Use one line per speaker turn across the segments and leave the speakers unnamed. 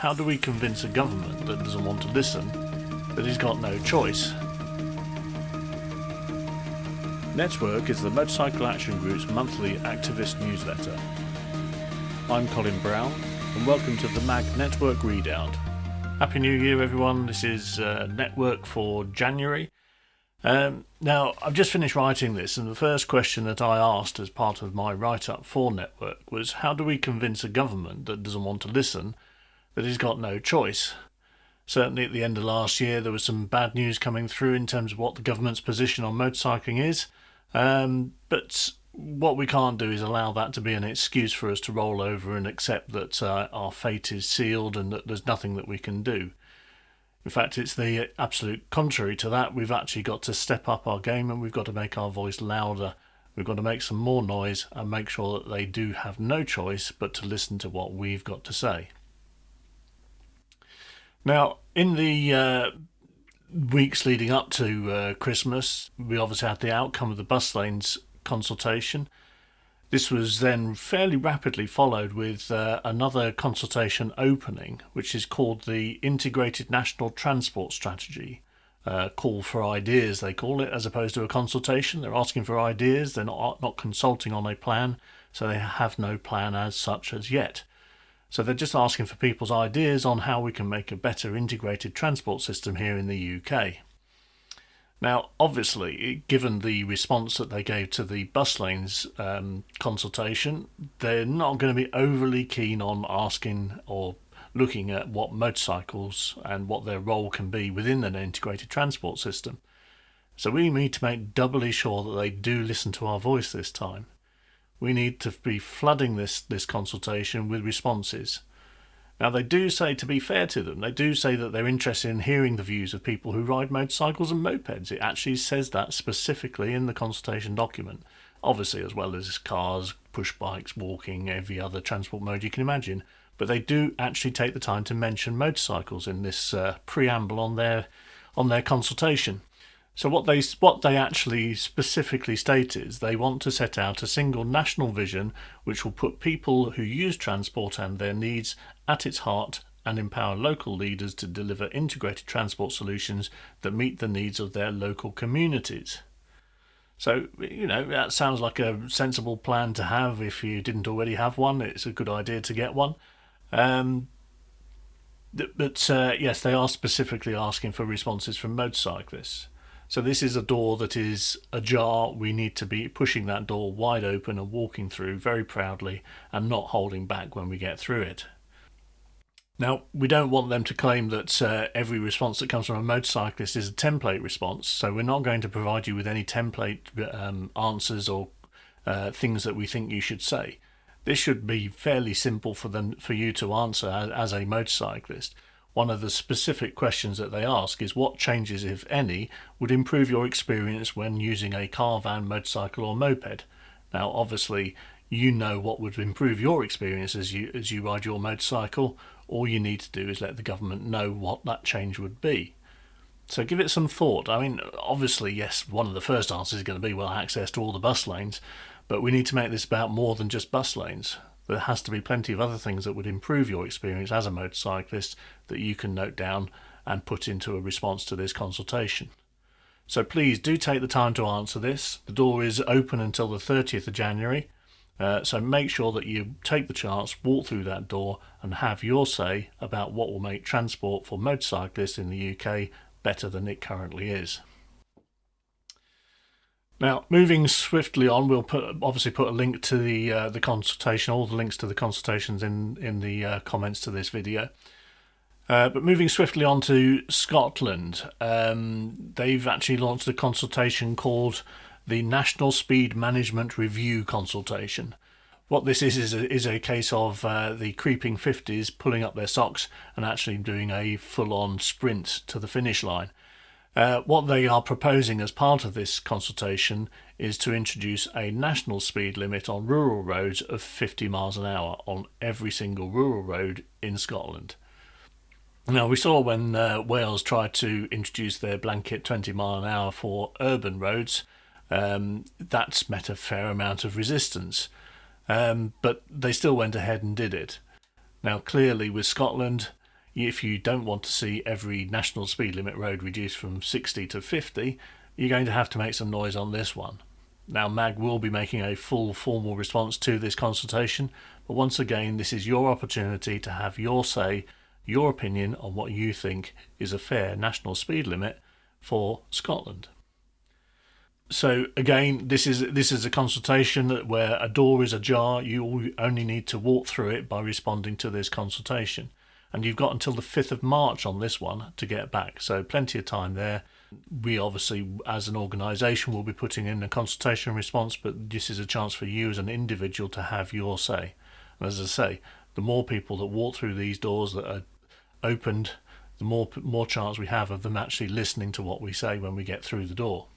how do we convince a government that doesn't want to listen that he's got no choice? Network is the Motorcycle Action Group's monthly activist newsletter. I'm Colin Brown, and welcome to the MAG Network Readout. Happy New Year, everyone. This is Network for January. Now, I've just finished writing this, and the first question that I asked as part of my write-up for Network was, how do we convince a government that doesn't want to listen that he's got no choice? Certainly at the end of last year, there was some bad news coming through in terms of what the government's position on motorcycling is, but what we can't do is allow that to be an excuse for us to roll over and accept that our fate is sealed and that there's nothing that we can do. In fact, it's the absolute contrary to that. We've actually got to step up our game, and we've got to make our voice louder. We've got to make some more noise and make sure that they do have no choice but to listen to what we've got to say. Now, in the weeks leading up to Christmas, we obviously had the outcome of the bus lanes consultation. This was then fairly rapidly followed with another consultation opening, which is called the Integrated National Transport Strategy. Call for ideas, they call it, as opposed to a consultation. They're asking for ideas, they're not consulting on a plan, so they have no plan as such as yet. So they're just asking for people's ideas on how we can make a better integrated transport system here in the UK. Now, obviously, given the response that they gave to the bus lanes consultation, they're not going to be overly keen on asking or looking at what motorcycles and what their role can be within an integrated transport system. So we need to make doubly sure that they do listen to our voice this time. We need to be flooding this consultation with responses. Now, they do say, to be fair to them, they do say that they're interested in hearing the views of people who ride motorcycles and mopeds. It actually says that specifically in the consultation document. Obviously, as well as cars, push bikes, walking, every other transport mode you can imagine. But they do actually take the time to mention motorcycles in this preamble on their consultation. So what they actually specifically state is they want to set out a single national vision which will put people who use transport and their needs at its heart and empower local leaders to deliver integrated transport solutions that meet the needs of their local communities. So, that sounds like a sensible plan to have. If you didn't already have one, it's a good idea to get one. But yes, they are specifically asking for responses from motorcyclists. So this is a door that is ajar. We need to be pushing that door wide open and walking through very proudly and not holding back when we get through it. Now, we don't want them to claim that every response that comes from a motorcyclist is a template response, so we're not going to provide you with any template answers or things that we think you should say. This should be fairly simple for you to answer as a motorcyclist. One of the specific questions that they ask is what changes, if any, would improve your experience when using a car, van, motorcycle or moped. Now, obviously, you know what would improve your experience as you ride your motorcycle. All you need to do is let the government know what that change would be. So give it some thought. I mean, obviously, yes, one of the first answers is going to be, well, access to all the bus lanes, but we need to make this about more than just bus lanes. There has to be plenty of other things that would improve your experience as a motorcyclist that you can note down and put into a response to this consultation. So please do take the time to answer this. The door is open until the 30th of January. So make sure that you take the chance, walk through that door and have your say about what will make transport for motorcyclists in the UK better than it currently is. Now, moving swiftly on, we'll obviously put a link to the consultation, all the links to the consultations in the comments to this video. But moving swiftly on to Scotland, they've actually launched a consultation called the National Speed Management Review Consultation. What this is a case of the creeping 50s pulling up their socks and actually doing a full-on sprint to the finish line. What they are proposing as part of this consultation is to introduce a national speed limit on rural roads of 50 miles an hour on every single rural road in Scotland. Now, we saw when Wales tried to introduce their blanket 20 mile an hour for urban roads, that's met a fair amount of resistance, but they still went ahead and did it. Now, clearly with Scotland, If you don't want to see every national speed limit road reduced from 60 to 50, you're going to have to make some noise on this one. Now, MAG will be making a full formal response to this consultation, but once again, this is your opportunity to have your say, your opinion on what you think is a fair national speed limit for Scotland. So again, this is a consultation where a door is ajar. You only need to walk through it by responding to this consultation. And you've got until the 5th of March on this one to get back. So plenty of time there. We obviously, as an organisation, will be putting in a consultation response, but this is a chance for you as an individual to have your say. And as I say, the more people that walk through these doors that are opened, the more chance we have of them actually listening to what we say when we get through the door.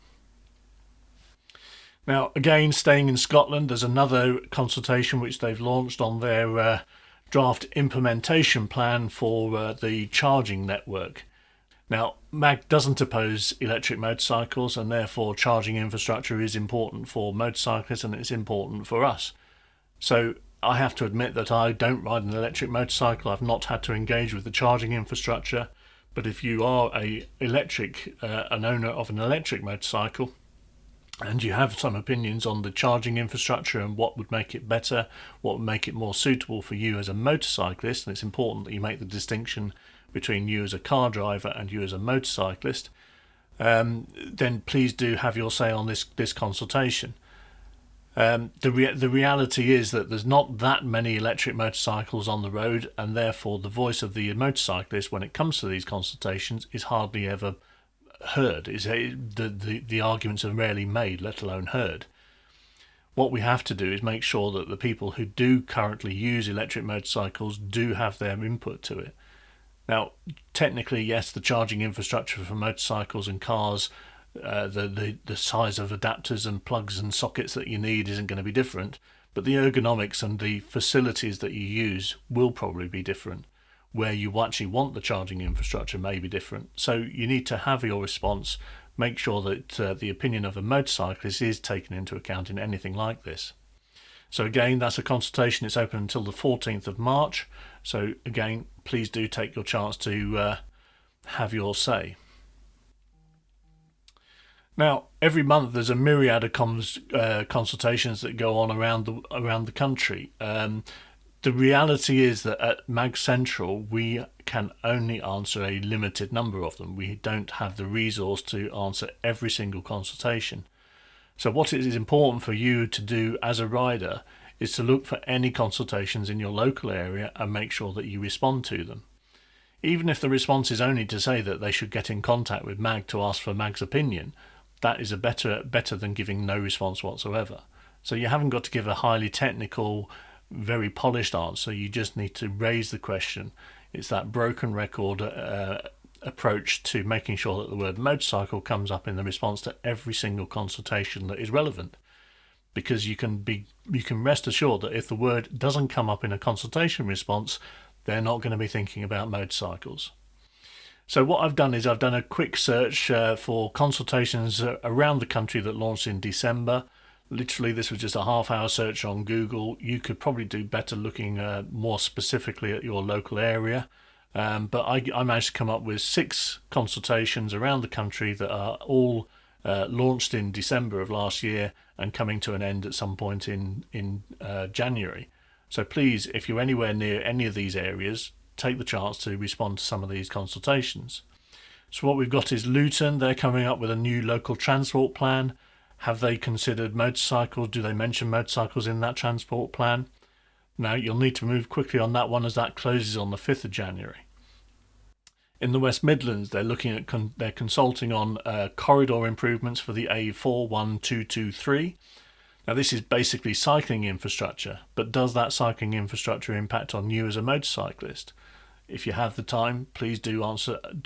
Now, again, staying in Scotland, there's another consultation which they've launched on their draft implementation plan for the charging network. Now, MAG doesn't oppose electric motorcycles, and therefore charging infrastructure is important for motorcyclists and it's important for us. So I have to admit that I don't ride an electric motorcycle. I've not had to engage with the charging infrastructure. But if you are an owner of an electric motorcycle, and you have some opinions on the charging infrastructure and what would make it better, what would make it more suitable for you as a motorcyclist, and it's important that you make the distinction between you as a car driver and you as a motorcyclist, then please do have your say on this consultation. The reality is that there's not that many electric motorcycles on the road, and therefore the voice of the motorcyclist when it comes to these consultations is hardly ever heard. The arguments are rarely made, let alone heard. What we have to do is make sure that the people who do currently use electric motorcycles do have their input to it. Now, technically, yes, the charging infrastructure for motorcycles and cars, the size of adapters and plugs and sockets that you need isn't going to be different, but the ergonomics and the facilities that you use will probably be different. Where you actually want the charging infrastructure may be different. So you need to have your response, make sure that the opinion of a motorcyclist is taken into account in anything like this. So again, that's a consultation. It's open until the 14th of March. So again, please do take your chance to have your say. Now, every month there's a myriad of consultations that go on around the country. The reality is that at Mag Central, we can only answer a limited number of them. We don't have the resource to answer every single consultation. So what it is important for you to do as a rider is to look for any consultations in your local area and make sure that you respond to them. Even if the response is only to say that they should get in contact with MAG to ask for MAG's opinion, that is better than giving no response whatsoever. So you haven't got to give a highly technical, very polished answer. You just need to raise the question. It's that broken record approach to making sure that the word motorcycle comes up in the response to every single consultation that is relevant. Because you can rest assured that if the word doesn't come up in a consultation response, they're not going to be thinking about motorcycles. So what I've done is I've done a quick search for consultations around the country that launched in December. Literally, this was just a half-hour search on Google. You could probably do better looking more specifically at your local area. But I managed to come up with 6 consultations around the country that are all launched in December of last year and coming to an end at some point in January. So please, if you're anywhere near any of these areas, take the chance to respond to some of these consultations. So what we've got is Luton. They're coming up with a new local transport plan. Have they considered motorcycles? Do they mention motorcycles in that transport plan? Now, you'll need to move quickly on that one as that closes on the 5th of January. In the West Midlands, they're looking at they're consulting on corridor improvements for the A41223. Now, this is basically cycling infrastructure, but does that cycling infrastructure impact on you as a motorcyclist? If you have the time, please do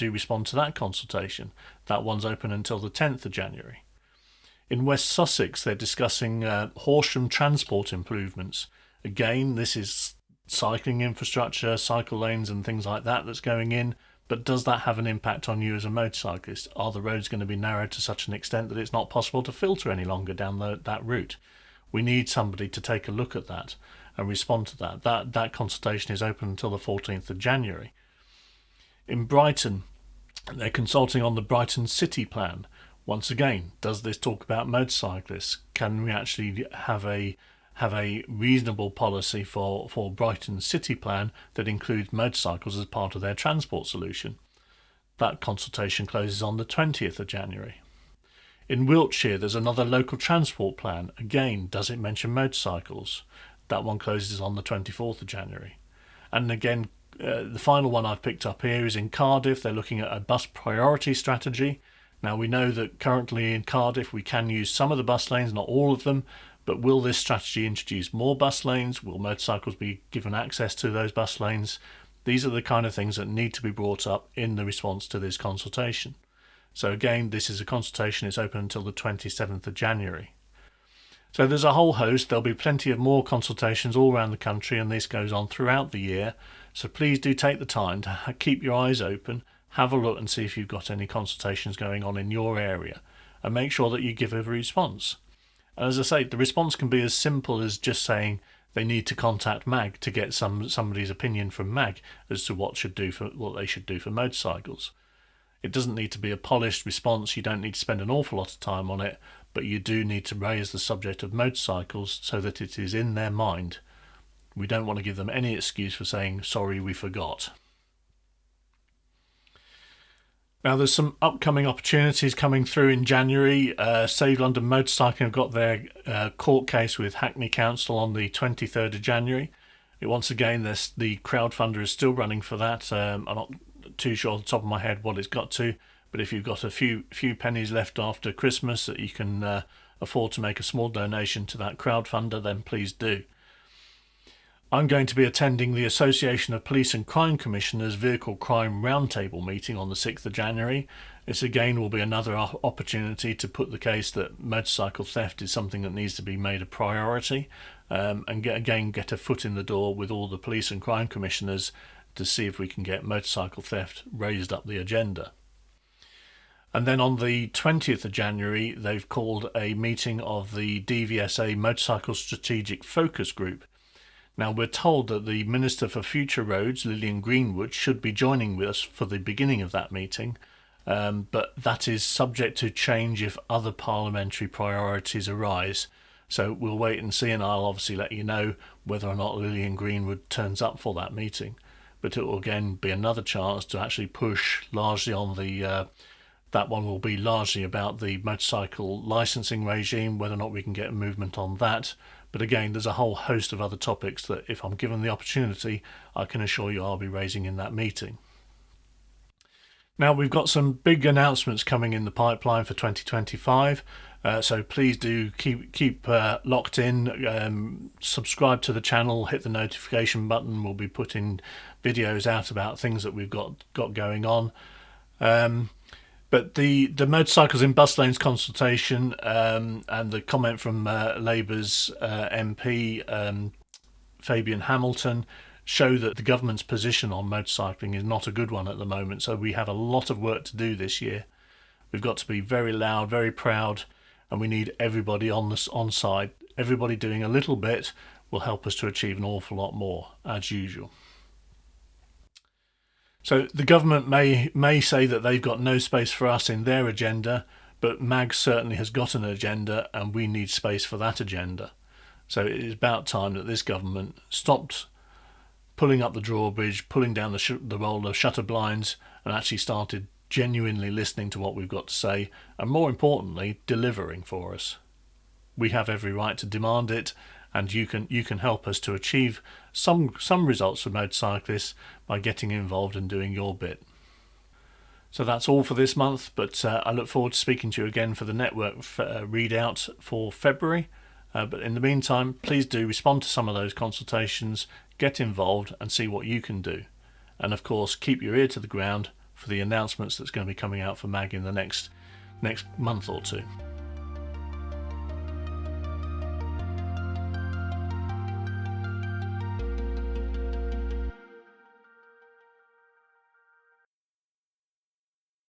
respond to that consultation. That one's open until the 10th of January. In West Sussex, they're discussing Horsham transport improvements. Again, this is cycling infrastructure, cycle lanes and things like that that's going in, but does that have an impact on you as a motorcyclist? Are the roads going to be narrowed to such an extent that it's not possible to filter any longer down that route? We need somebody to take a look at that and respond to that. That consultation is open until the 14th of January. In Brighton, they're consulting on the Brighton City Plan. Once again, does this talk about motorcyclists? Can we actually have a reasonable policy for Brighton City Plan that includes motorcycles as part of their transport solution? That consultation closes on the 20th of January. In Wiltshire, there's another local transport plan. Again, does it mention motorcycles? That one closes on the 24th of January. And again, the final one I've picked up here is in Cardiff. They're looking at a bus priority strategy. Now, we know that currently in Cardiff we can use some of the bus lanes, not all of them, but will this strategy introduce more bus lanes? Will motorcycles be given access to those bus lanes? These are the kind of things that need to be brought up in the response to this consultation. So again, this is a consultation. It's open until the 27th of January. So there's a whole host. There'll be plenty of more consultations all around the country, and this goes on throughout the year. So please do take the time to keep your eyes open, have a look and see if you've got any consultations going on in your area, and make sure that you give a response. And as I say, the response can be as simple as just saying they need to contact MAG to get somebody's opinion from MAG as to what they should do for motorcycles. It doesn't need to be a polished response. You don't need to spend an awful lot of time on it, but you do need to raise the subject of motorcycles so that it is in their mind. We don't want to give them any excuse for saying, sorry, we forgot. Now, there's some upcoming opportunities coming through in January. Save London Motorcycling have got their court case with Hackney Council on the 23rd of January. Once again, the crowdfunder is still running for that. I'm not too sure off the top of my head what it's got to, but if you've got a few pennies left after Christmas that you can afford to make a small donation to that crowdfunder, then please do. I'm going to be attending the Association of Police and Crime Commissioners Vehicle Crime Roundtable meeting on the 6th of January. This again will be another opportunity to put the case that motorcycle theft is something that needs to be made a priority, and get a foot in the door with all the police and crime commissioners to see if we can get motorcycle theft raised up the agenda. And then on the 20th of January, they've called a meeting of the DVSA Motorcycle Strategic Focus Group. Now, we're told that the Minister for Future Roads, Lillian Greenwood, should be joining with us for the beginning of that meeting, but that is subject to change if other parliamentary priorities arise. So we'll wait and see, and I'll obviously let you know whether or not Lillian Greenwood turns up for that meeting. But it will again be another chance to actually push largely on that one will be largely about the motorcycle licensing regime, whether or not we can get a movement on that. But again, there's a whole host of other topics that if I'm given the opportunity, I can assure you I'll be raising in that meeting. Now, we've got some big announcements coming in the pipeline for 2025. So please do keep locked in, subscribe to the channel, hit the notification button. We'll be putting videos out about things that we've got going on. But the motorcycles in bus lanes consultation and the comment from Labour's MP Fabian Hamilton show that the government's position on motorcycling is not a good one at the moment. So we have a lot of work to do this year. We've got to be very loud, very proud, and we need everybody on side. Everybody doing a little bit will help us to achieve an awful lot more, as usual. So the government may say that they've got no space for us in their agenda, but MAG certainly has got an agenda, and we need space for that agenda. So it is about time that this government stopped pulling up the drawbridge, pulling down the roll of shutter blinds, and actually started genuinely listening to what we've got to say, and more importantly, delivering for us. We have every right to demand it, and you can help us to achieve some results for motorcyclists by getting involved and doing your bit. So that's all for this month, but I look forward to speaking to you again for the network readout for February. But in the meantime, please do respond to some of those consultations, get involved and see what you can do. And of course, keep your ear to the ground for the announcements that's going to be coming out for MAG in the next month or two.